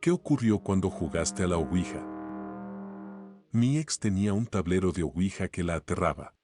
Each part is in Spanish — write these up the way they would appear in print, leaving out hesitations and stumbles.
¿Qué ocurrió cuando jugaste a la Ouija? Mi ex tenía un tablero de Ouija que la aterraba.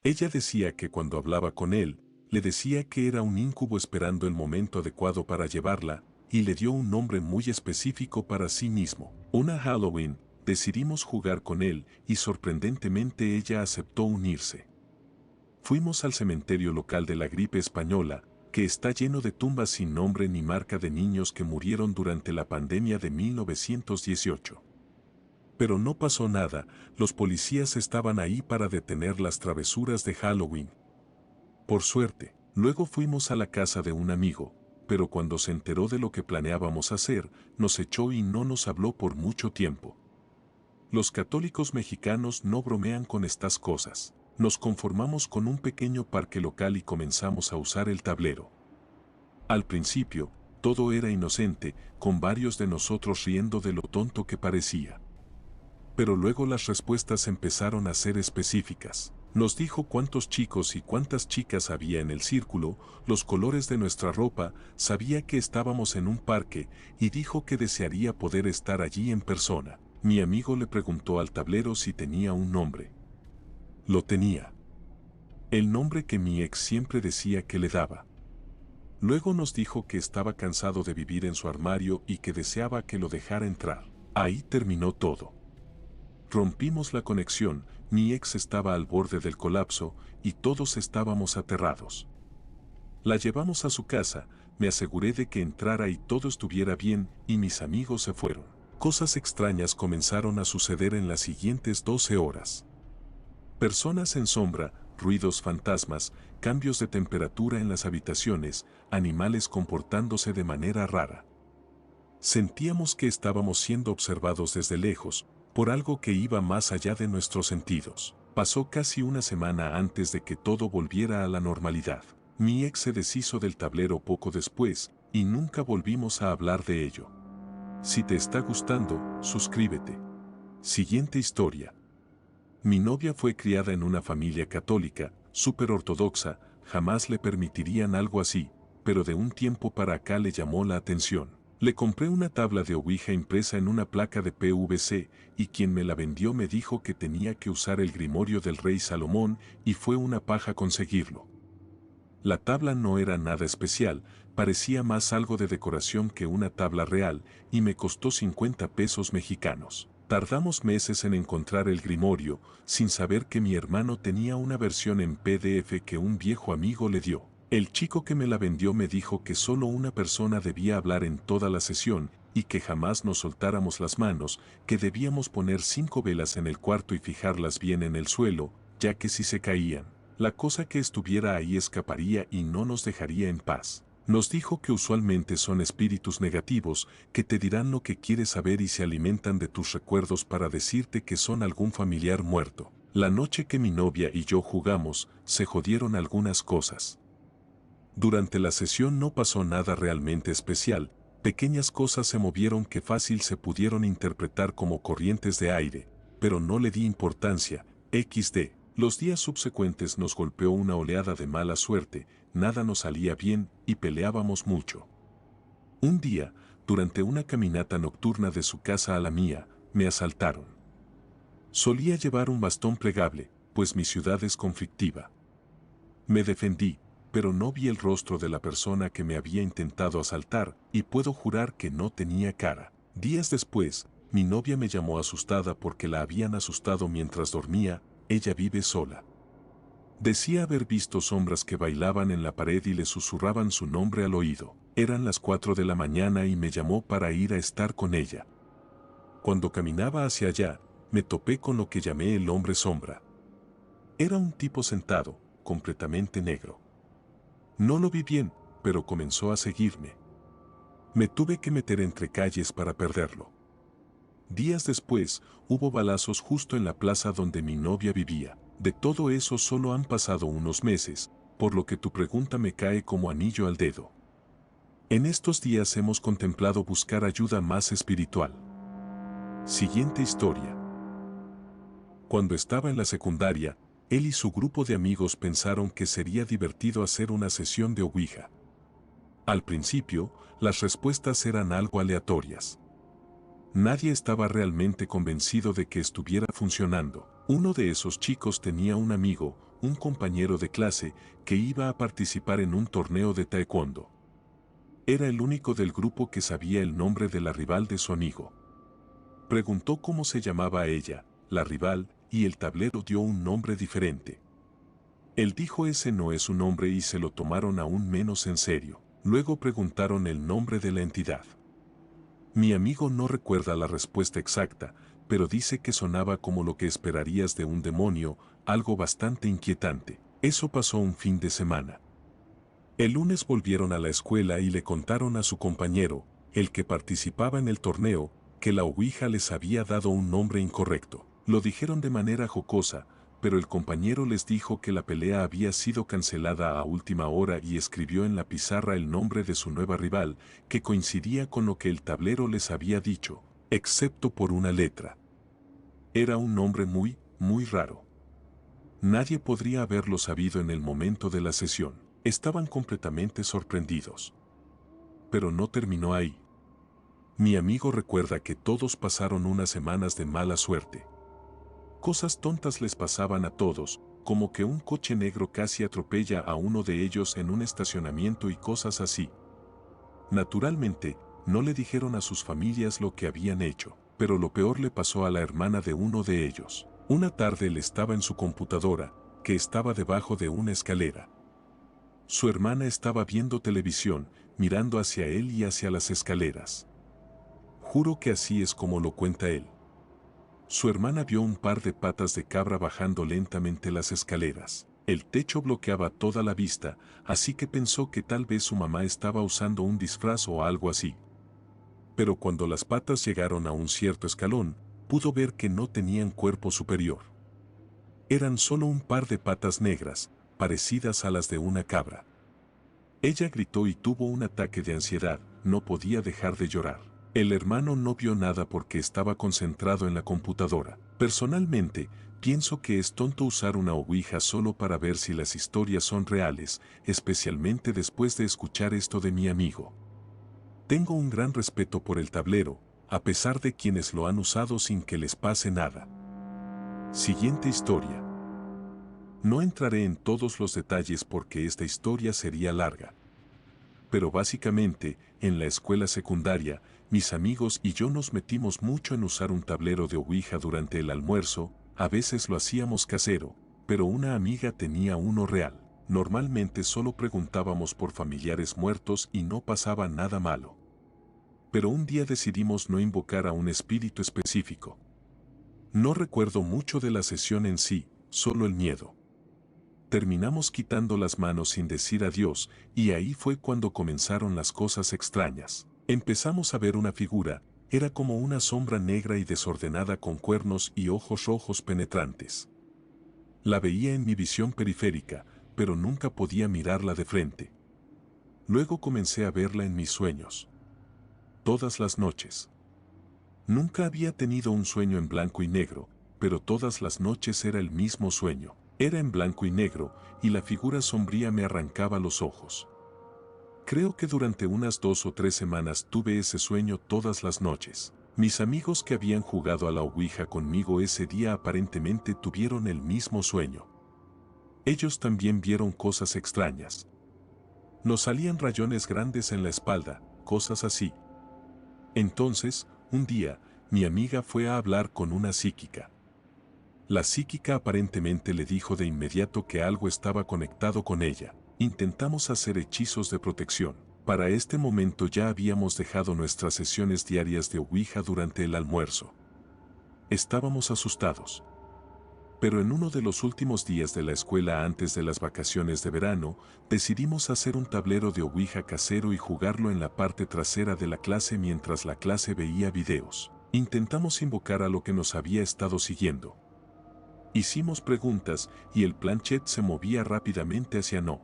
Ella decía que cuando hablaba con él, le decía que era un incubo esperando el momento adecuado para llevarla, y le dio un nombre muy específico para sí mismo. Una Halloween, decidimos jugar con él y sorprendentemente ella aceptó unirse. Fuimos al cementerio local de la gripe española, que está lleno de tumbas sin nombre ni marca de niños que murieron durante la pandemia de 1918. Pero no pasó nada, los policías estaban ahí para detener las travesuras de Halloween. Por suerte, luego fuimos a la casa de un amigo, pero cuando se enteró de lo que planeábamos hacer, nos echó y no nos habló por mucho tiempo. Los católicos mexicanos no bromean con estas cosas. Nos conformamos con un pequeño parque local y comenzamos a usar el tablero. Al principio, todo era inocente, con varios de nosotros riendo de lo tonto que parecía. Pero luego las respuestas empezaron a ser específicas. Nos dijo cuántos chicos y cuántas chicas había en el círculo, los colores de nuestra ropa, sabía que estábamos en un parque y dijo que desearía poder estar allí en persona. Mi amigo le preguntó al tablero si tenía un nombre. Lo tenía. El nombre que mi ex siempre decía que le daba. Luego nos dijo que estaba cansado de vivir en su armario y que deseaba que lo dejara entrar. Ahí terminó todo. Rompimos la conexión, mi ex estaba al borde del colapso y todos estábamos aterrados. La llevamos a su casa, me aseguré de que entrara y todo estuviera bien y mis amigos se fueron. Cosas extrañas comenzaron a suceder en las siguientes 12 horas. Personas en sombra, ruidos fantasmas, cambios de temperatura en las habitaciones, animales comportándose de manera rara. Sentíamos que estábamos siendo observados desde lejos, por algo que iba más allá de nuestros sentidos. Pasó casi una semana antes de que todo volviera a la normalidad. Mi ex se deshizo del tablero poco después, y nunca volvimos a hablar de ello. Si te está gustando, suscríbete. Siguiente historia. Mi novia fue criada en una familia católica, súper ortodoxa, jamás le permitirían algo así, pero de un tiempo para acá le llamó la atención. Le compré una tabla de Ouija impresa en una placa de PVC y quien me la vendió me dijo que tenía que usar el grimorio del rey Salomón y fue una paja conseguirlo. La tabla no era nada especial, parecía más algo de decoración que una tabla real y me costó 50 pesos mexicanos. Tardamos meses en encontrar el grimorio, sin saber que mi hermano tenía una versión en PDF que un viejo amigo le dio. El chico que me la vendió me dijo que solo una persona debía hablar en toda la sesión y que jamás nos soltáramos las manos, que debíamos poner 5 velas en el cuarto y fijarlas bien en el suelo, ya que si se caían, la cosa que estuviera ahí escaparía y no nos dejaría en paz. Nos dijo que usualmente son espíritus negativos que te dirán lo que quieres saber y se alimentan de tus recuerdos para decirte que son algún familiar muerto. La noche que mi novia y yo jugamos, se jodieron algunas cosas. Durante la sesión no pasó nada realmente especial, pequeñas cosas se movieron que fácil se pudieron interpretar como corrientes de aire, pero no le di importancia, XD. Los días subsecuentes nos golpeó una oleada de mala suerte, nada nos salía bien y peleábamos mucho. Un día, durante una caminata nocturna de su casa a la mía, me asaltaron. Solía llevar un bastón plegable, pues mi ciudad es conflictiva. Me defendí, pero no vi el rostro de la persona que me había intentado asaltar y puedo jurar que no tenía cara. Días después, mi novia me llamó asustada porque la habían asustado mientras dormía. Ella vive sola. Decía haber visto sombras que bailaban en la pared y le susurraban su nombre al oído. Eran las 4 de la mañana y me llamó para ir a estar con ella. Cuando caminaba hacia allá, me topé con lo que llamé el hombre sombra. Era un tipo sentado, completamente negro. No lo vi bien, pero comenzó a seguirme. Me tuve que meter entre calles para perderlo. Días después, hubo balazos justo en la plaza donde mi novia vivía. De todo eso solo han pasado unos meses, por lo que tu pregunta me cae como anillo al dedo. En estos días hemos contemplado buscar ayuda más espiritual. Siguiente historia. Cuando estaba en la secundaria, él y su grupo de amigos pensaron que sería divertido hacer una sesión de Ouija. Al principio, las respuestas eran algo aleatorias. Nadie estaba realmente convencido de que estuviera funcionando. Uno de esos chicos tenía un amigo, un compañero de clase, que iba a participar en un torneo de taekwondo. Era el único del grupo que sabía el nombre de la rival de su amigo. Preguntó cómo se llamaba ella, la rival, y el tablero dio un nombre diferente. Él dijo ese no es su nombre y se lo tomaron aún menos en serio. Luego preguntaron el nombre de la entidad. Mi amigo no recuerda la respuesta exacta, pero dice que sonaba como lo que esperarías de un demonio, algo bastante inquietante. Eso pasó un fin de semana. El lunes volvieron a la escuela y le contaron a su compañero, el que participaba en el torneo, que la ouija les había dado un nombre incorrecto. Lo dijeron de manera jocosa, pero el compañero les dijo que la pelea había sido cancelada a última hora y escribió en la pizarra el nombre de su nueva rival, que coincidía con lo que el tablero les había dicho, excepto por una letra. Era un nombre muy raro. Nadie podría haberlo sabido en el momento de la sesión. Estaban completamente sorprendidos. Pero no terminó ahí. Mi amigo recuerda que todos pasaron unas semanas de mala suerte. Cosas tontas les pasaban a todos, como que un coche negro casi atropella a uno de ellos en un estacionamiento y cosas así. Naturalmente, no le dijeron a sus familias lo que habían hecho, pero lo peor le pasó a la hermana de uno de ellos. Una tarde él estaba en su computadora, que estaba debajo de una escalera. Su hermana estaba viendo televisión, mirando hacia él y hacia las escaleras. Juro que así es como lo cuenta él. Su hermana vio un par de patas de cabra bajando lentamente las escaleras. El techo bloqueaba toda la vista, así que pensó que tal vez su mamá estaba usando un disfraz o algo así. Pero cuando las patas llegaron a un cierto escalón, pudo ver que no tenían cuerpo superior. Eran solo un par de patas negras, parecidas a las de una cabra. Ella gritó y tuvo un ataque de ansiedad, no podía dejar de llorar. El hermano no vio nada porque estaba concentrado en la computadora. Personalmente, pienso que es tonto usar una ouija solo para ver si las historias son reales, especialmente después de escuchar esto de mi amigo. Tengo un gran respeto por el tablero, a pesar de quienes lo han usado sin que les pase nada. Siguiente historia. No entraré en todos los detalles porque esta historia sería larga. Pero básicamente, en la escuela secundaria, mis amigos y yo nos metimos mucho en usar un tablero de ouija durante el almuerzo, a veces lo hacíamos casero, pero una amiga tenía uno real. Normalmente solo preguntábamos por familiares muertos y no pasaba nada malo. Pero un día decidimos no invocar a un espíritu específico. No recuerdo mucho de la sesión en sí, solo el miedo. Terminamos quitando las manos sin decir adiós, y ahí fue cuando comenzaron las cosas extrañas. Empezamos a ver una figura, era como una sombra negra y desordenada con cuernos y ojos rojos penetrantes. La veía en mi visión periférica, pero nunca podía mirarla de frente. Luego comencé a verla en mis sueños. Todas las noches. Nunca había tenido un sueño en blanco y negro, pero todas las noches era el mismo sueño. Era en blanco y negro, y la figura sombría me arrancaba los ojos. Creo que durante unas 2 o 3 semanas tuve ese sueño todas las noches. Mis amigos que habían jugado a la ouija conmigo ese día aparentemente tuvieron el mismo sueño. Ellos también vieron cosas extrañas. Nos salían rayones grandes en la espalda, cosas así. Entonces, un día, mi amiga fue a hablar con una psíquica. La psíquica aparentemente le dijo de inmediato que algo estaba conectado con ella. Intentamos hacer hechizos de protección. Para este momento ya habíamos dejado nuestras sesiones diarias de ouija durante el almuerzo. Estábamos asustados. Pero en uno de los últimos días de la escuela antes de las vacaciones de verano, decidimos hacer un tablero de ouija casero y jugarlo en la parte trasera de la clase mientras la clase veía videos. Intentamos invocar a lo que nos había estado siguiendo. Hicimos preguntas y el planchet se movía rápidamente hacia no.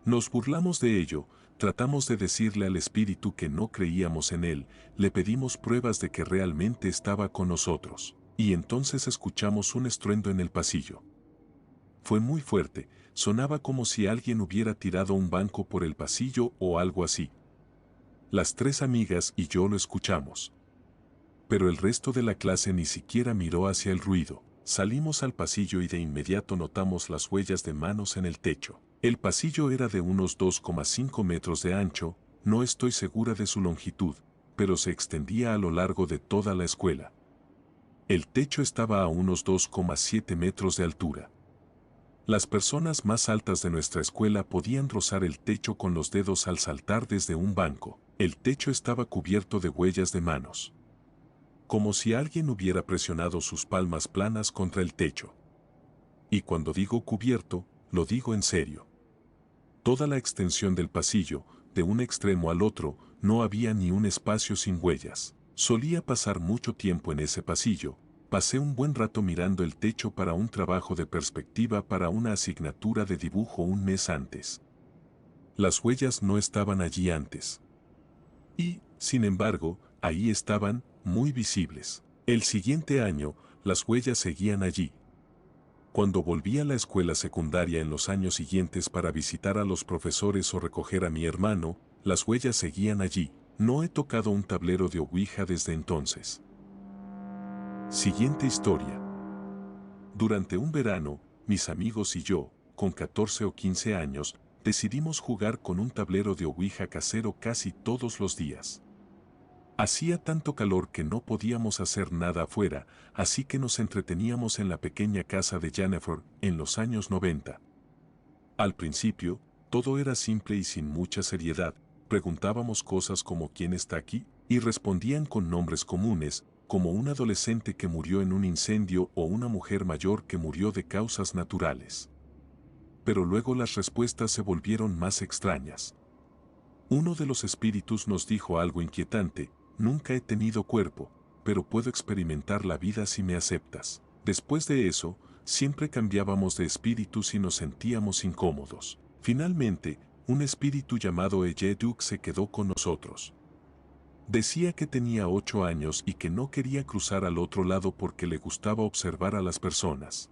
Nos burlamos de ello, tratamos de decirle al espíritu que no creíamos en él, le pedimos pruebas de que realmente estaba con nosotros. Y entonces escuchamos un estruendo en el pasillo. Fue muy fuerte, sonaba como si alguien hubiera tirado un banco por el pasillo o algo así. Las 3 amigas y yo lo escuchamos. pero el resto de la clase ni siquiera miró hacia el ruido. Salimos al pasillo y de inmediato notamos las huellas de manos en el techo. El pasillo era de unos 2,5 metros de ancho, no estoy segura de su longitud, pero se extendía a lo largo de toda la escuela. El techo estaba a unos 2,7 metros de altura. Las personas más altas de nuestra escuela podían rozar el techo con los dedos al saltar desde un banco. El techo estaba cubierto de huellas de manos, como si alguien hubiera presionado sus palmas planas contra el techo. Y cuando digo cubierto, lo digo en serio. Toda la extensión del pasillo, de un extremo al otro, no había ni un espacio sin huellas. Solía pasar mucho tiempo en ese pasillo. Pasé un buen rato mirando el techo para un trabajo de perspectiva para una asignatura de dibujo un mes antes. Las huellas no estaban allí antes. Y, sin embargo, ahí estaban, muy visibles. El siguiente año, las huellas seguían allí. Cuando volví a la escuela secundaria en los años siguientes para visitar a los profesores o recoger a mi hermano, las huellas seguían allí. No he tocado un tablero de Ouija desde entonces. Siguiente historia. Durante un verano, mis amigos y yo, con 14 o 15 años, decidimos jugar con un tablero de Ouija casero casi todos los días. Hacía tanto calor que no podíamos hacer nada afuera, así que nos entreteníamos en la pequeña casa de Jennifer en los años 90. Al principio, todo era simple y sin mucha seriedad. Preguntábamos cosas como ¿quién está aquí? Y respondían con nombres comunes, como un adolescente que murió en un incendio o una mujer mayor que murió de causas naturales. Pero luego las respuestas se volvieron más extrañas. Uno de los espíritus nos dijo algo inquietante: nunca he tenido cuerpo, pero puedo experimentar la vida si me aceptas. Después de eso, siempre cambiábamos de espíritus y nos sentíamos incómodos. Finalmente, un espíritu llamado Eyeduk se quedó con nosotros. Decía que tenía 8 años y que no quería cruzar al otro lado porque le gustaba observar a las personas.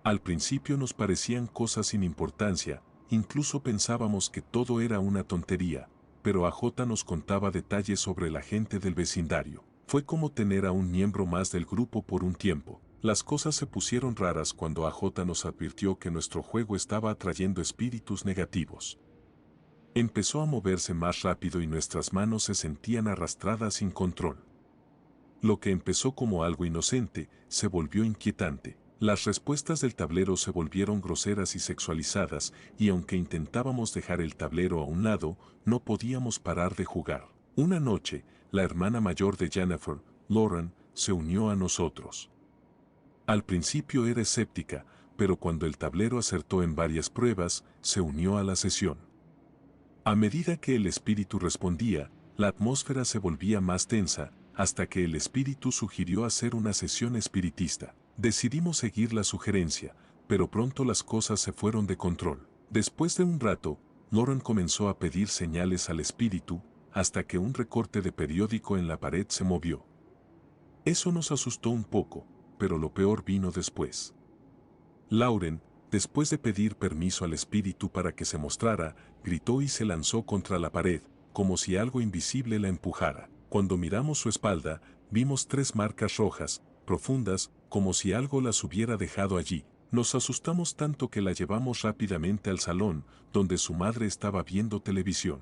Al principio nos parecían cosas sin importancia, incluso pensábamos que todo era una tontería, pero AJ nos contaba detalles sobre la gente del vecindario. Fue como tener a un miembro más del grupo por un tiempo. Las cosas se pusieron raras cuando AJ nos advirtió que nuestro juego estaba atrayendo espíritus negativos. Empezó a moverse más rápido y nuestras manos se sentían arrastradas sin control. Lo que empezó como algo inocente, se volvió inquietante. Las respuestas del tablero se volvieron groseras y sexualizadas, y aunque intentábamos dejar el tablero a un lado, no podíamos parar de jugar. Una noche, la hermana mayor de Jennifer, Lauren, se unió a nosotros. Al principio era escéptica, pero cuando el tablero acertó en varias pruebas, se unió a la sesión. A medida que el espíritu respondía, la atmósfera se volvía más tensa, hasta que el espíritu sugirió hacer una sesión espiritista. Decidimos seguir la sugerencia, pero pronto las cosas se fueron de control. Después de un rato, Lauren comenzó a pedir señales al espíritu, hasta que un recorte de periódico en la pared se movió. Eso nos asustó un poco, pero lo peor vino después. Lauren, después de pedir permiso al espíritu para que se mostrara, gritó y se lanzó contra la pared, como si algo invisible la empujara. Cuando miramos su espalda, vimos 3 marcas rojas, profundas, como si algo las hubiera dejado allí. Nos asustamos tanto que la llevamos rápidamente al salón, donde su madre estaba viendo televisión.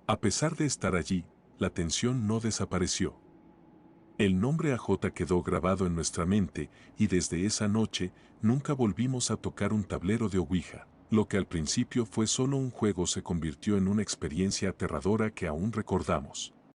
A pesar de estar allí, la tensión no desapareció. El nombre AJ quedó grabado en nuestra mente, y desde esa noche, nunca volvimos a tocar un tablero de Ouija. Lo que al principio fue solo un juego se convirtió en una experiencia aterradora que aún recordamos.